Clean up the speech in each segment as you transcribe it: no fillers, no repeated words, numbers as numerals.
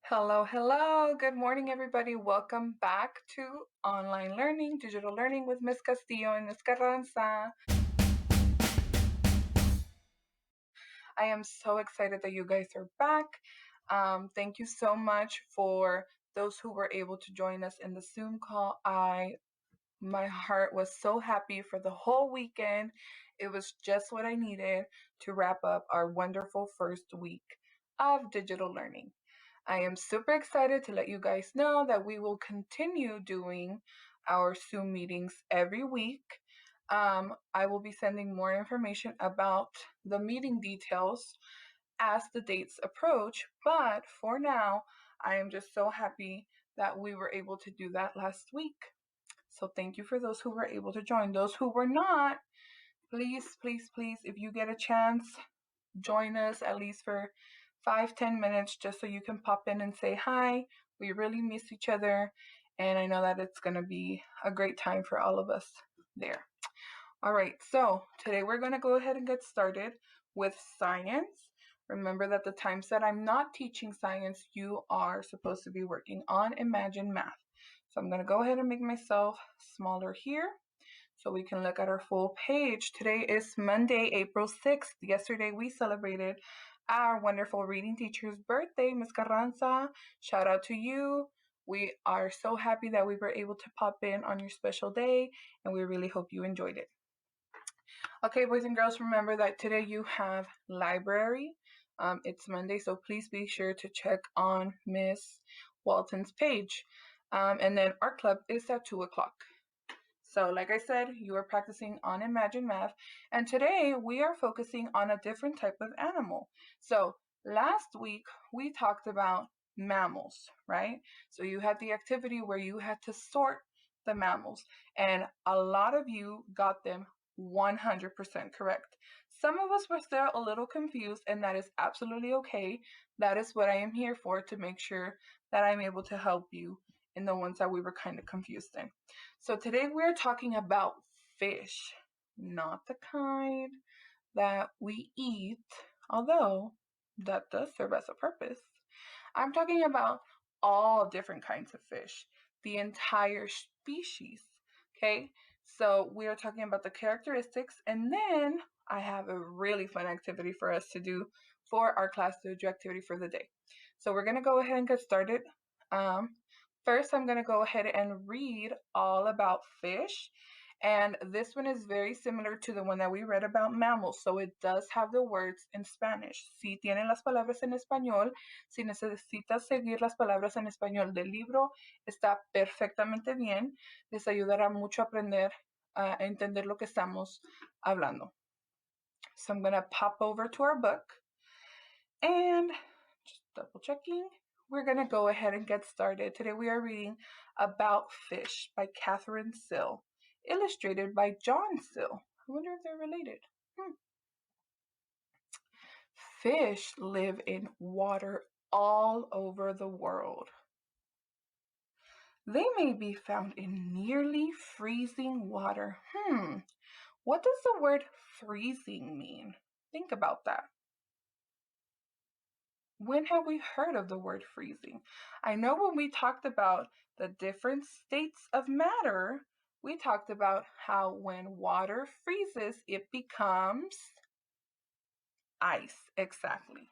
Hello, hello. Good morning, everybody. Welcome back to online learning, digital learning with Miss Castillo and Miss Carranza. I am so excited that you guys are back. Thank you so much for those who were able to join us in the Zoom call. My heart was so happy for the whole weekend. It was just what I needed to wrap up our wonderful first week of digital learning. I am super excited to let you guys know that we will continue doing our Zoom meetings every week. I will be sending more information about the meeting details as the dates approach, but for now, I am just so happy that we were able to do that last week. So thank you for those who were able to join. Those who were not, please, please, please, if you get a chance, join us at least for 5-10 minutes just so you can pop in and say hi. We really miss each other, and I know that it's going to be a great time for all of us there. All right, so today we're going to go ahead and get started with science. Remember that the times that I'm not teaching science, you are supposed to be working on Imagine Math. So I'm going to go ahead and make myself smaller here so we can look at our full page. Today is Monday, April 6th. Yesterday we celebrated our wonderful reading teacher's birthday, Ms. Carranza. Shout out to you. We are so happy that we were able to pop in on your special day, and we really hope you enjoyed it. Okay, boys and girls, remember that today you have library. It's Monday, so please be sure to check on Miss Walton's page. And then art club is at 2 o'clock. So like I said, you are practicing on Imagine Math, and today we are focusing on a different type of animal. So last week we talked about mammals, right? So you had the activity where you had to sort the mammals, and a lot of you got them 100% correct. Some of us were still a little confused, and that is absolutely okay. That is what I am here for, to make sure that I'm able to help you in the ones that we were kind of confused in. So today we're talking about fish, not the kind that we eat, although that does serve as a purpose. I'm talking about all different kinds of fish, the entire species, okay? So we are talking about the characteristics, and then I have a really fun activity for us to do for our class dojo activity for the day. So we're going to go ahead and get started. First, I'm going to go ahead and read all about fish. And this one is very similar to the one that we read about mammals. So it does have the words in Spanish. Si tienen las palabras en español, si necesitas seguir las palabras en español del libro, está perfectamente bien. Les ayudará mucho a aprender, a entender lo que estamos hablando. So I'm going to pop over to our book. And just double checking. We're going to go ahead and get started. Today we are reading About Fish by Catherine Sill, illustrated by John Sill. I wonder if they're related. Fish live in water all over the world. They may be found in nearly freezing water. What does the word freezing mean? Think about that. When have we heard of the word freezing? I know when we talked about the different states of matter, we talked about how when water freezes, it becomes ice, exactly.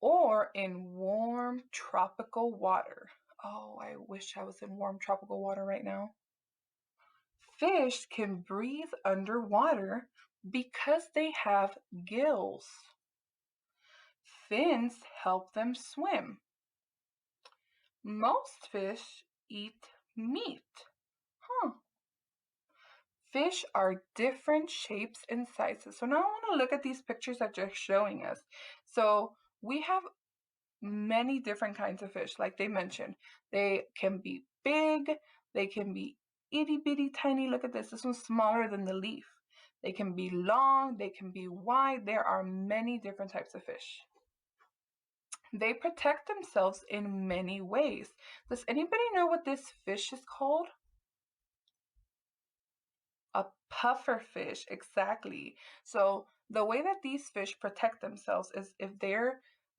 Or in warm tropical water. Oh, I wish I was in warm tropical water right now. Fish can breathe underwater because they have gills. Fins help them swim. Most fish eat meat. Fish are different shapes and sizes. So now I want to look at these pictures that you're showing us. So we have many different kinds of fish, like they mentioned. They can be big, they can be itty bitty tiny. Look at this. This one's smaller than the leaf. They can be long, they can be wide. There are many different types of fish. They protect themselves in many ways. Does anybody know what this fish is called? A puffer fish, exactly. So the way that these fish protect themselves is if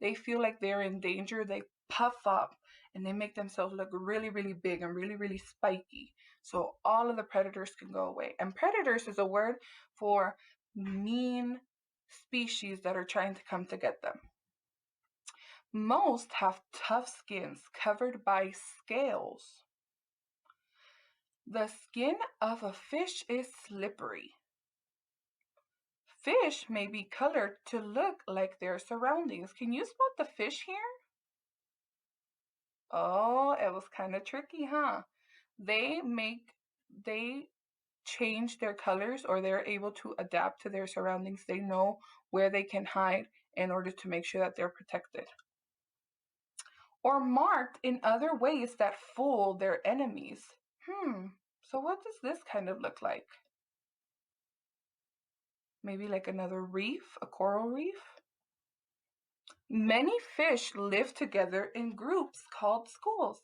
they feel like they're in danger, they puff up and they make themselves look really, really big and really, really spiky. So all of the predators can go away. And predators is a word for mean species that are trying to come to get them. Most have tough skins covered by scales. The skin of a fish is slippery. Fish may be colored to look like their surroundings. Can you spot the fish here? Oh, it was kind of tricky, huh? They change their colors, or they're able to adapt to their surroundings. They know where they can hide in order to make sure that they're protected. Or marked in other ways that fool their enemies. So what does this kind of look like? Maybe like another reef, a coral reef? Many fish live together in groups called schools.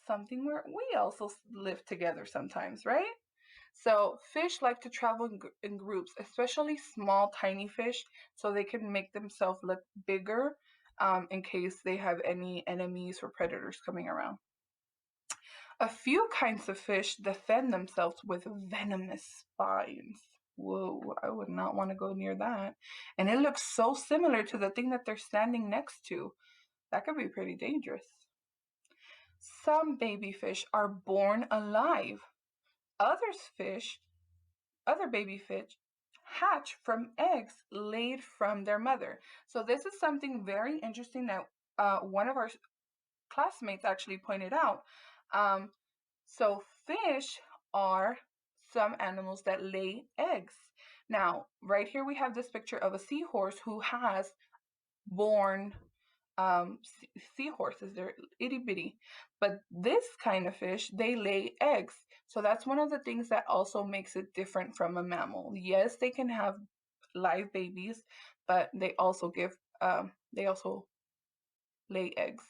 Something where we also live together sometimes, right? So fish like to travel in groups, especially small, tiny fish, so they can make themselves look bigger in case they have any enemies or predators coming around. A few kinds of fish defend themselves with venomous spines. Whoa, I would not want to go near that. And it looks so similar to the thing that they're standing next to. That could be pretty dangerous. Some baby fish are born alive. Other baby fish hatch from eggs laid from their mother. So this is something very interesting that one of our classmates actually pointed out. So fish are some animals that lay eggs. Now, right here we have this picture of a seahorse who has born seahorses. They're itty bitty, but this kind of fish, they lay eggs. So that's one of the things that also makes it different from a mammal. Yes, they can have live babies, but they also lay eggs.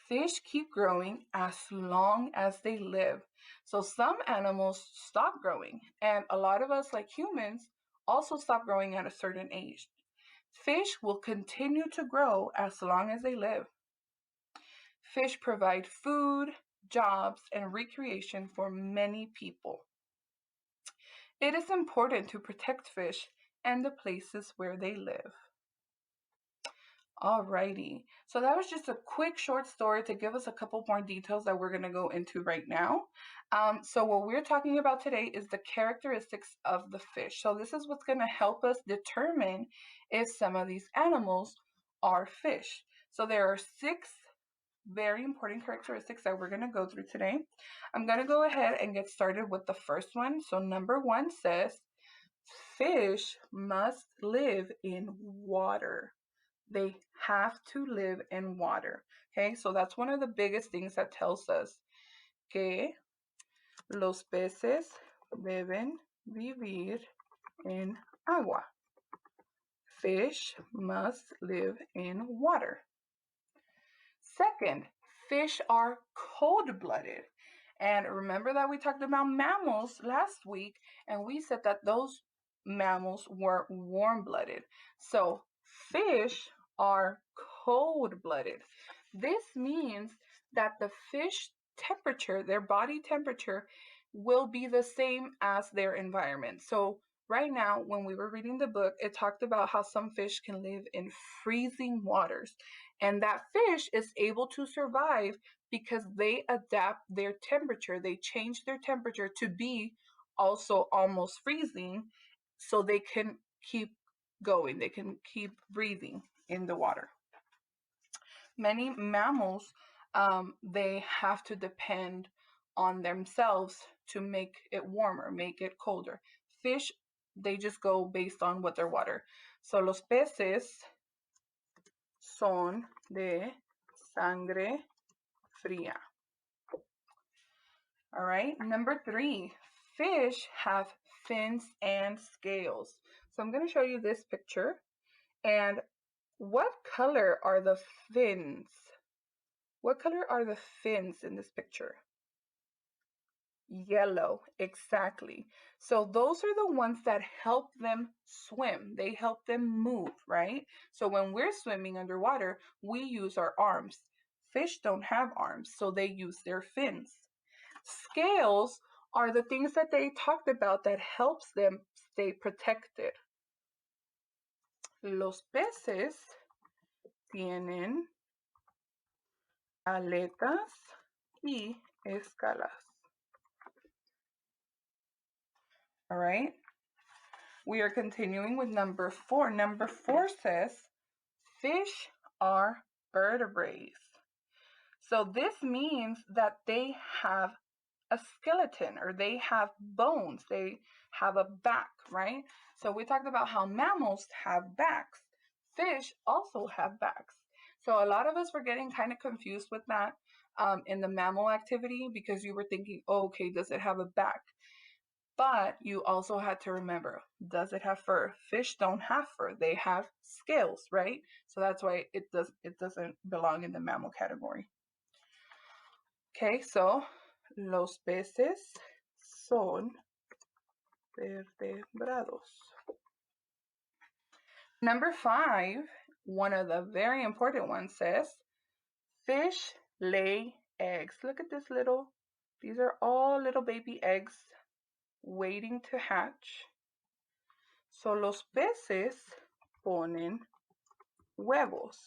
Fish keep growing as long as they live. So some animals stop growing, and a lot of us, like humans, also stop growing at a certain age. Fish will continue to grow as long as they live. Fish provide food, jobs, and recreation for many people. It is important to protect fish and the places where they live. Alrighty, so that was just a quick short story to give us a couple more details that we're going to go into right now. So what we're talking about today is the characteristics of the fish. So this is what's going to help us determine if some of these animals are fish. So there are 6 very important characteristics that we're going to go through today. I'm going to go ahead and get started with the first one. So number 1 says, fish must live in water. They have to live in water. Okay, so that's one of the biggest things that tells us que los peces deben vivir en agua. Fish must live in water. Second, fish are cold-blooded. And remember that we talked about mammals last week, and we said that those mammals were warm-blooded. So fish are cold-blooded. This means that the fish temperature, their body temperature, will be the same as their environment. So right now, when we were reading the book, it talked about how some fish can live in freezing waters. And that fish is able to survive because they adapt their temperature. They change their temperature to be also almost freezing so they can keep going. They can keep breathing in the water. Many mammals, they have to depend on themselves to make it warmer, make it colder. Fish, they just go based on what their water. So los peces son de sangre fría. All right, number 3, fish have fins and scales. So I'm going to show you this picture. And what color are the fins? What color are the fins in this picture? Yellow, exactly. So those are the ones that help them swim. They help them move, right? So when we're swimming underwater, we use our arms. Fish don't have arms, so they use their fins. Scales are the things that they talked about that helps them stay protected. Los peces tienen aletas y escalas. All right. We are continuing with number 4. Number 4 says fish are vertebrates. So this means that they have a skeleton, or they have bones. They have a back, right? So we talked about how mammals have backs. Fish also have backs. So a lot of us were getting kind of confused with that in the mammal activity, because you were thinking, oh, okay, does it have a back? But you also had to remember, does it have fur? Fish don't have fur. They have scales, right? So that's why it doesn't belong in the mammal category. Okay, so los peces son vertebrados. Number 5, one of the very important ones, says fish lay eggs. Look at this these are all little baby eggs waiting to hatch. So los peces ponen huevos.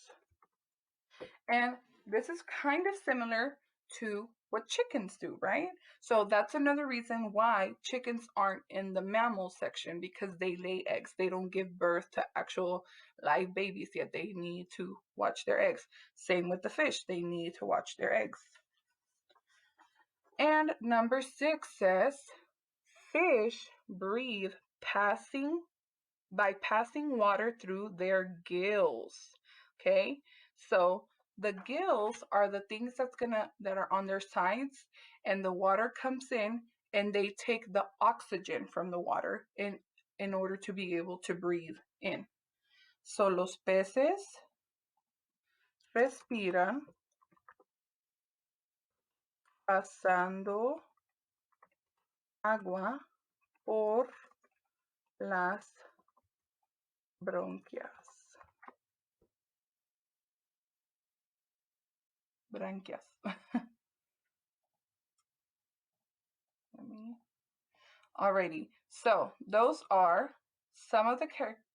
And this is kind of similar to what chickens do, right? So that's another reason why chickens aren't in the mammal section, because they lay eggs. They don't give birth to actual live babies yet. They need to watch their eggs. Same with the fish. They need to watch their eggs. And number 6 says fish breathe by passing water through their gills. Okay, so the gills are the things that are on their sides, and the water comes in and they take the oxygen from the water in order to be able to breathe in. So los peces respiran pasando agua por las bronquias. Branquias. Alrighty, so those are some of the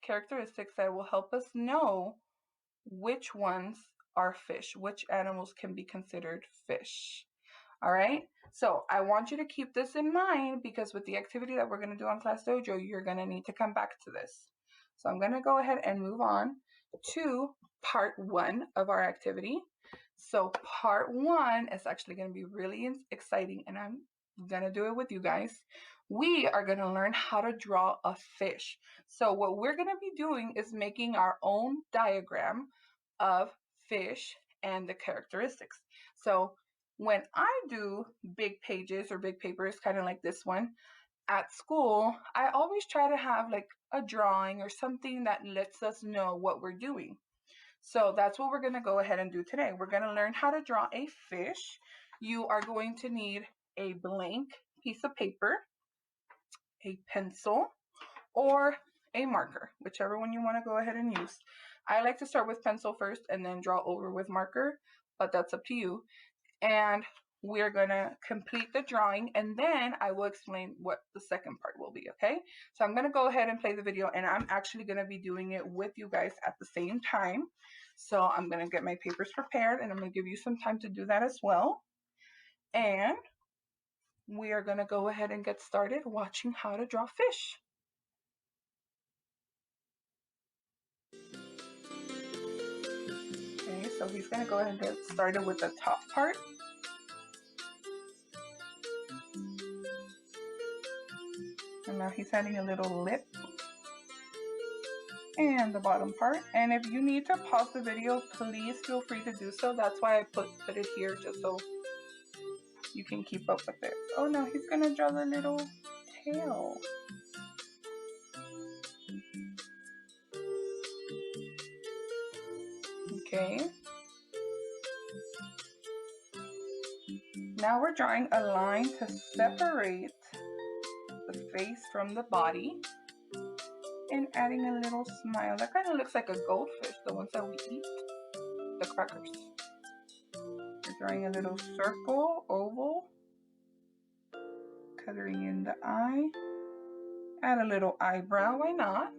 characteristics that will help us know which ones are fish, which animals can be considered fish. All right, so I want you to keep this in mind, because with the activity that we're going to do on Class Dojo, you're going to need to come back to this. So I'm going to go ahead and move on to part 1 of our activity. So part 1 is actually going to be really exciting, and I'm going to do it with you guys. We are going to learn how to draw a fish. So what we're going to be doing is making our own diagram of fish and the characteristics. So when I do big pages or big papers, kind of like this one, at school, I always try to have like a drawing or something that lets us know what we're doing. So that's what we're going to go ahead and do today. We're going to learn how to draw a fish. You are going to need a blank piece of paper, a pencil, or a marker, whichever one you want to go ahead and use. I like to start with pencil first and then draw over with marker, but that's up to you. And we're going to complete the drawing, and then I will explain what the second part will be, okay? So I'm going to go ahead and play the video, and I'm actually going to be doing it with you guys at the same time. So I'm going to get my papers prepared, and I'm going to give you some time to do that as well. And we are going to go ahead and get started watching how to draw fish. Okay, so he's going to go ahead and get started with the top part. And now he's adding a little lip and the bottom part. And if you need to pause the video, please feel free to do so. That's why I put it here, just so you can keep up with it. Oh no, he's going to draw the little tail. Okay. Now we're drawing a line to separate the face from the body and adding a little smile. That kind of looks like a goldfish, the ones that we eat, the crackers. We're drawing a little circle, oval, coloring in the eye. Add a little eyebrow, why not?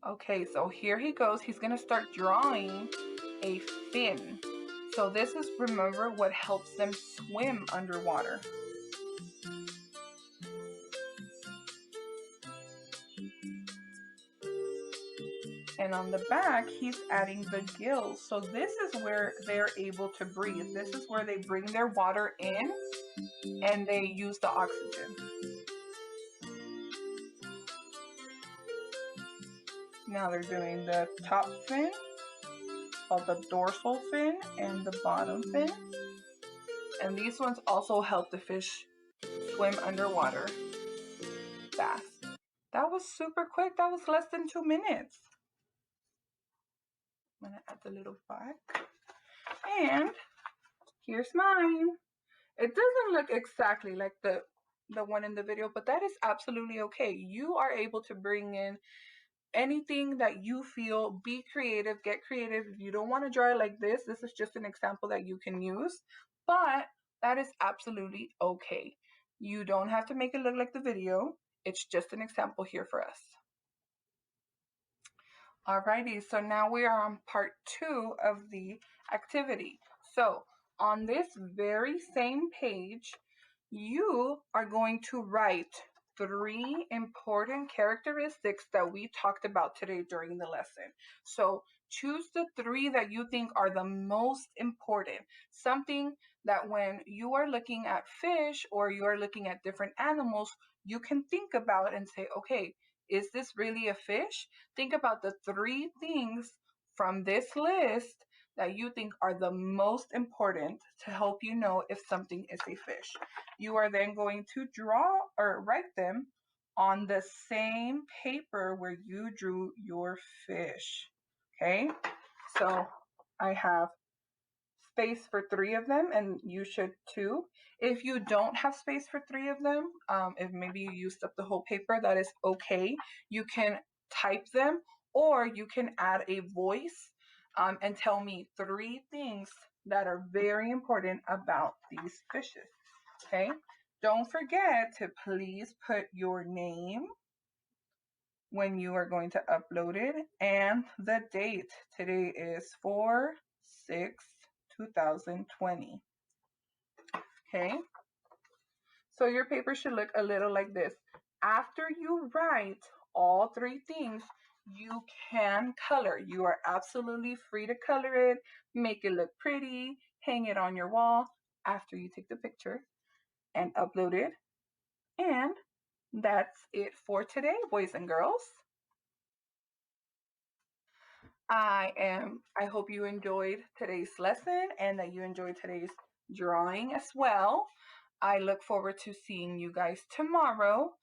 Okay, so here he goes. He's gonna start drawing a fin. So this is, remember, what helps them swim underwater. And on the back, he's adding the gills. So this is where they're able to breathe. This is where they bring their water in and they use the oxygen. Now they're doing the top fin, called the dorsal fin, and the bottom fin. And these ones also help the fish swim underwater fast. That was super quick. That was less than 2 minutes. I'm gonna add the little back. And here's mine. It doesn't look exactly like the one in the video, but that is absolutely okay. You are able to bring in anything that you feel. Be creative, get creative. If you don't want to draw it like this is just an example that you can use, but that is absolutely okay. You don't have to make it look like the video. It's just an example here for us. Alrighty, so now we are on part 2 of the activity. So on this very same page, you are going to write 3 important characteristics that we talked about today during the lesson. So choose the 3 that you think are the most important. Something that when you are looking at fish or you are looking at different animals, you can think about and say, okay, is this really a fish? Think about the 3 things from this list that you think are the most important to help you know if something is a fish. You are then going to draw or write them on the same paper where you drew your fish. Okay, so I have space for 3 of them, and you should too. If you don't have space for 3 of them, if maybe you used up the whole paper, that is okay. You can type them, or you can add a voice and tell me 3 things that are very important about these fishes. Okay, don't forget to please put your name when you are going to upload it and the date. Today is 4/6/2020. Okay, so your paper should look a little like this. After you write all 3 things, you can color. You are absolutely free to color it, make it look pretty, hang it on your wall after you take the picture and upload it. And that's it for today, boys and girls. I hope you enjoyed today's lesson and that you enjoyed today's drawing as well. I look forward to seeing you guys tomorrow.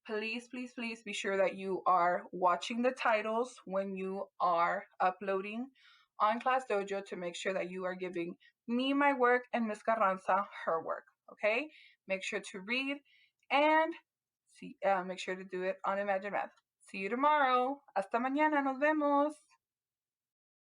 Please, please, please be sure that you are watching the titles when you are uploading on Class Dojo to make sure that you are giving me my work and Miss Carranza her work, okay? Make sure to read and make sure to do it on Imagine Math. See you tomorrow. Hasta mañana. Nos vemos.